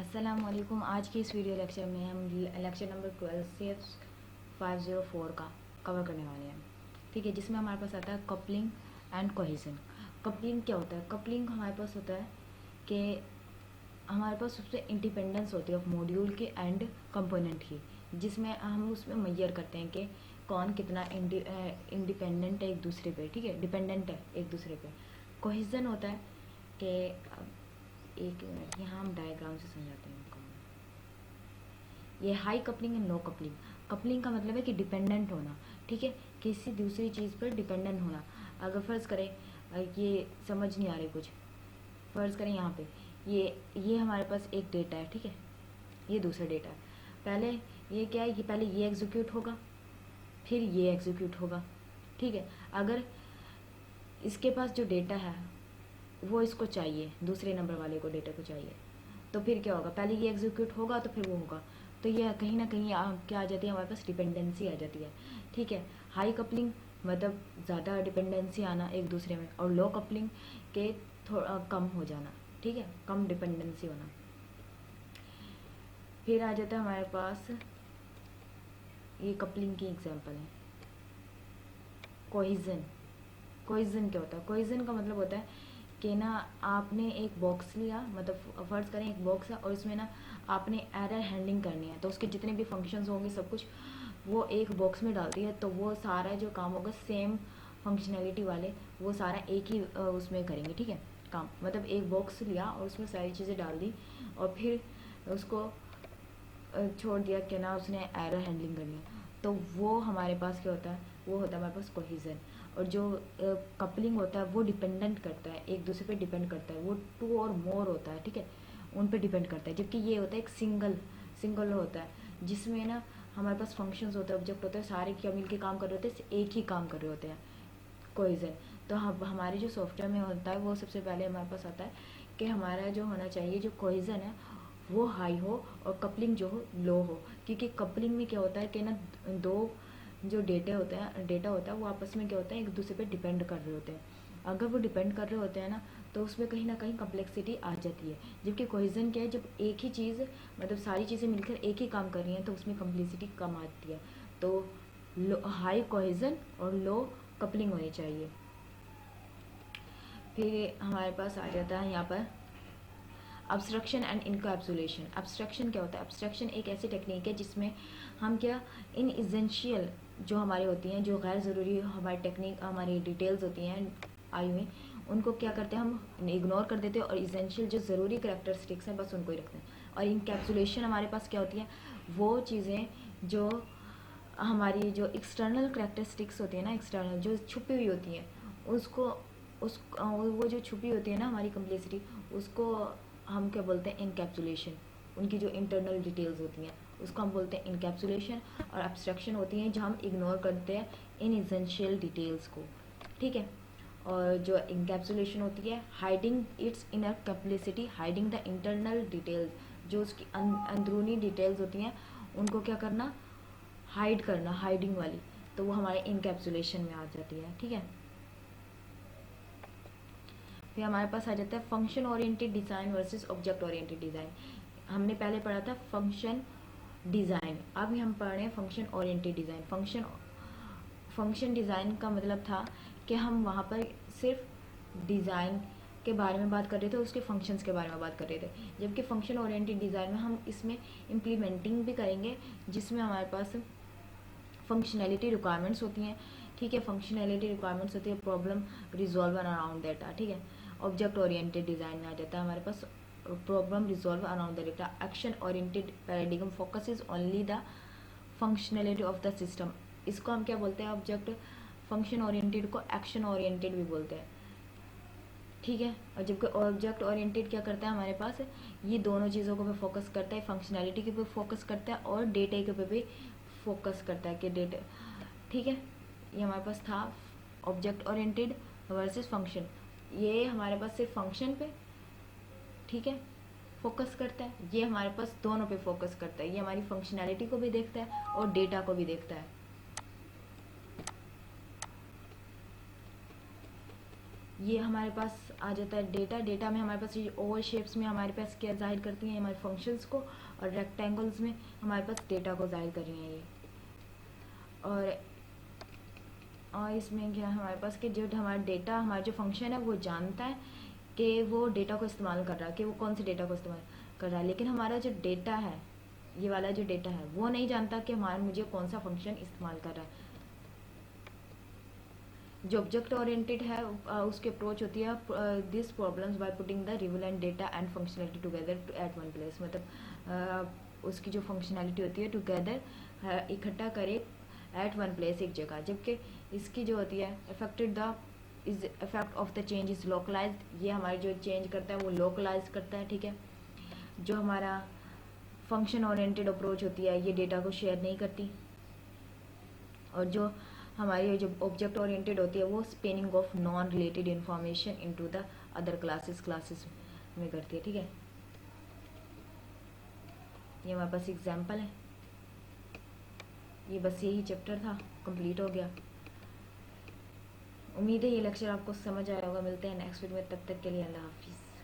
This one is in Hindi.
अस्सलामुअलैकुम। आज की इस वीडियो लेक्चर में हम लेक्चर नंबर 12 से 504 का कवर करने वाले हैं। ठीक है, जिसमें हमारे पास आता है कपलिंग एंड कोहेजन। कपलिंग क्या होता है? कपलिंग हमारे पास होता है कि हमारे पास सबसे इंडिपेंडेंस होती है मॉड्यूल के एंड कंपोनेंट की, जिसमें हम उसमें मेजर करते हैं कि कौन कितना इंडिपेंडेंट है एक दूसरे पे। ठीक है, डिपेंडेंट है एक दूसरे पे। कोहेजन होता है कि एक मिनट, यहाँ हम डायग्राम से समझाते हैं इनको। ये high coupling and low coupling. Coupling का मतलब है कि डिपेंडेंट होना। ठीक है, किसी दूसरी चीज़ पर डिपेंडेंट होना। अगर फ़र्ज़ करें ये समझ नहीं आ रही कुछ, फ़र्ज़ करें यहाँ पे ये हमारे पास एक डेटा है। ठीक है, ये दूसरा डेटा है। पहले ये क्या है कि पहले ये एग्जीक्यूट होगा, फिर ये एग्जीक्यूट होगा। ठीक है, अगर इसके पास जो डेटा है वो इसको चाहिए, दूसरे नंबर वाले को डेटा को चाहिए, तो फिर क्या होगा? पहले ये एग्जीक्यूट होगा तो फिर वो होगा। तो ये कहीं ना कहीं क्या आ जाती है, हमारे पास डिपेंडेंसी आ जाती है। ठीक है, हाई कपलिंग मतलब ज़्यादा डिपेंडेंसी आना एक दूसरे में, और लो कपलिंग के थोड़ा कम हो जाना। ठीक है, कम डिपेंडेंसी होना। फिर आ जाता है हमारे पास ये कपलिंग की एग्जांपल है कोहेजन। कोहेजन क्या होता है? कोहेजन का मतलब होता है कि ना आपने एक बॉक्स लिया, मतलब फ़र्ज़ करें एक बॉक्स है और इसमें ना आपने एरर हैंडलिंग करनी है, तो उसके जितने भी फंक्शंस होंगे सब कुछ वो एक बॉक्स में डाल दिया, तो वो सारा जो काम होगा सेम फंक्शनैलिटी वाले वो सारा एक ही उसमें करेंगे। ठीक है, काम मतलब एक बॉक्स लिया और उसमें सारी चीज़ें डाल दी और फिर उसको छोड़ दिया कि ना उसने एरर हैंडलिंग करनी है, तो वो हमारे पास क्या होता है? वो होता है हमारे पास कोहेजन। और जो कपलिंग होता है वो डिपेंडेंट करता है, एक दूसरे पे डिपेंड करता है, वो टू और मोर होता है। ठीक है, उन पे डिपेंड करता है। जबकि ये होता है एक सिंगल होता है, जिसमें ना हमारे पास फंक्शंस होते हैं, ऑब्जेक्ट होते हैं, सारे क्या मिल के काम कर रहे होते हैं, एक ही काम कर रहे होते हैं, कोहेजन। तो हम हमारे जो सॉफ्टवेयर में होता है वो सबसे पहले हमारे पास आता है कि हमारा जो होना चाहिए जो कोहेजन है वो हाई हो और कपलिंग जो हो लो हो। क्योंकि कपलिंग में क्या होता है कि ना दो जो डेटा होता है वो आपस में क्या होता है, एक दूसरे पे डिपेंड कर रहे होते हैं। अगर वो डिपेंड कर रहे होते हैं तो उसमें कहीं ना कहीं कम्प्लेक्सिटी आ जाती है। जबकि कोहेजन क्या है, जब एक ही चीज़ मतलब सारी चीज़ें मिलकर एक ही काम कर रही हैं तो उसमें कम्प्लेक्सिटी कम आती है। तो हाई कोहेजन और लो कपलिंग होनी चाहिए। फिर हमारे पास आ जाता है यहाँ पर अब्स्ट्रक्शन एंड इनकैप्सुलेशन। अब्स्ट्रक्शन क्या होता है? अब्स्ट्रक्शन एक ऐसी टेक्निक है जिसमें हम क्या इन इसेंशियल जो हमारी होती हैं, जो गैर ज़रूरी हमारी टेक्निक हमारी डिटेल्स होती हैं आई हुई, उनको क्या करते हैं हम इग्नोर कर देते हैं और इसेंशियल जो ज़रूरी करेक्टरिस्टिक्स हैं बस उनको ही रखते हैं। और इनकैप्सुलेशन हमारे पास क्या होती है? वो चीज़ें जो हमारी जो एक्सटर्नल करेक्टरिस्टिक्स होती है ना, एक्सटर्नल जो छुपी हुई होती हैं उसको वो जो छुपी होती है ना हमारी कम्प्लेक्सिटी, उसको हम क्या बोलते हैं? इनकैप्सुलेशन। उनकी जो इंटरनल डिटेल्स होती हैं उसको हम बोलते हैं इनकैप्सुलेशन। और एब्स्ट्रैक्शन होती हैं जब हम इग्नोर करते हैं इन एसेंशियल डिटेल्स को। ठीक है, और जो इनकैप्सुलेशन होती है hiding it's inner कम्प्लिसिटी, hiding the internal details, जो उसकी अंदरूनी डिटेल्स होती हैं उनको क्या करना? हाइड करना, हाइडिंग वाली, तो वो हमारे इनकैप्सुलेशन में आ जाती है। ठीक है, फिर हमारे पास आ जाता है function oriented design versus object oriented design. हमने पहले पढ़ा था फंक्शन डिज़ाइन, अभी हम पढ़ रहे हैं function oriented design. Function design का मतलब था कि हम वहाँ पर सिर्फ डिज़ाइन के बारे में बात कर रहे थे, उसके फंक्शंस के बारे में बात कर रहे थे। जबकि फंक्शन ओरिएंटेड डिज़ाइन में हम इसमें इम्प्लीमेंटिंग भी करेंगे, जिसमें हमारे पास फंक्शनैलिटी रिक्वायरमेंट्स होती हैं। ठीक है, फंक्शनैलिटी रिक्वायरमेंट्स होती है, प्रॉब्लम रिजॉल्व अराउंड डेटा। ठीक है, ऑब्जेक्ट ओरिएंटेड डिज़ाइन में आ जाता है हमारे पास problem resolve around the data. Action oriented paradigm focuses only the functionality of the system. इसको हम क्या बोलते हैं? ऑब्जेक्ट फंक्शन ओरिएंटेड को एक्शन ओरिएंटेड भी बोलते हैं। ठीक है, और जबकि ऑब्जेक्ट ओरिएंटेड क्या करता है हमारे पास, ये दोनों चीज़ों को भी फोकस करता है, फंक्शनैलिटी के पे फोकस करता है और डेटा के पे भी फोकस करता है कि डेटा। ठीक है, ये हमारे पास था ऑब्जेक्ट ओरिएंटेड वर्सेस फंक्शन। ये हमारे पास सिर्फ फंक्शन पे ठीक है फोकस करता है, ये हमारे पास दोनों पे फोकस करता है। ये हमारी फंक्शनैलिटी को भी देखता है और डेटा को भी देखता है। ये हमारे पास आ जाता है डेटा। डेटा में हमारे पास ये ओवल शेप्स में हमारे पास क्या जाहिर करती हैं, हमारे फंक्शंस को, और रेक्टेंगल्स में हमारे पास डेटा को जाहिर कर रही हैं ये। और इसमें क्या है हमारे पास कि जो हमारा डेटा, हमारा जो फंक्शन है वो जानता है कि वो डेटा को इस्तेमाल कर रहा है, कि वो कौन से डेटा को इस्तेमाल कर रहा है, लेकिन हमारा जो डेटा है, ये वाला जो डेटा है, वो नहीं जानता कि हमारा मुझे कौन सा फंक्शन इस्तेमाल कर रहा है। जो ऑब्जेक्ट ओरिएंटेड है उसकी अप्रोच होती है this problems by putting the relevant data and functionality together at one place. मतलब उसकी जो फंक्शनैलिटी होती है टुगेदर इकट्ठा करे एट वन प्लेस, एक जगह। जबकि इसकी जो होती है affected the is effect of the change is localized, ये हमारे जो चेंज करता है वो लोकलाइज करता है, ठीक है। जो हमारा फंक्शन ओरिएंटेड अप्रोच होती है ये डेटा को शेयर नहीं करती, और जो हमारी जो ऑब्जेक्ट ओरिएंटेड होती है वो spanning of non related information into the other classes में करती है, ठीक है। ये हमारे पास एग्जांपल है। ये बस यही चैप्टर था, कंप्लीट हो गया। उम्मीद है ये लेक्चर आपको समझ आया होगा। मिलते हैं नेक्स्ट वीक में, तब तक के लिए अल्लाह हाफिज़।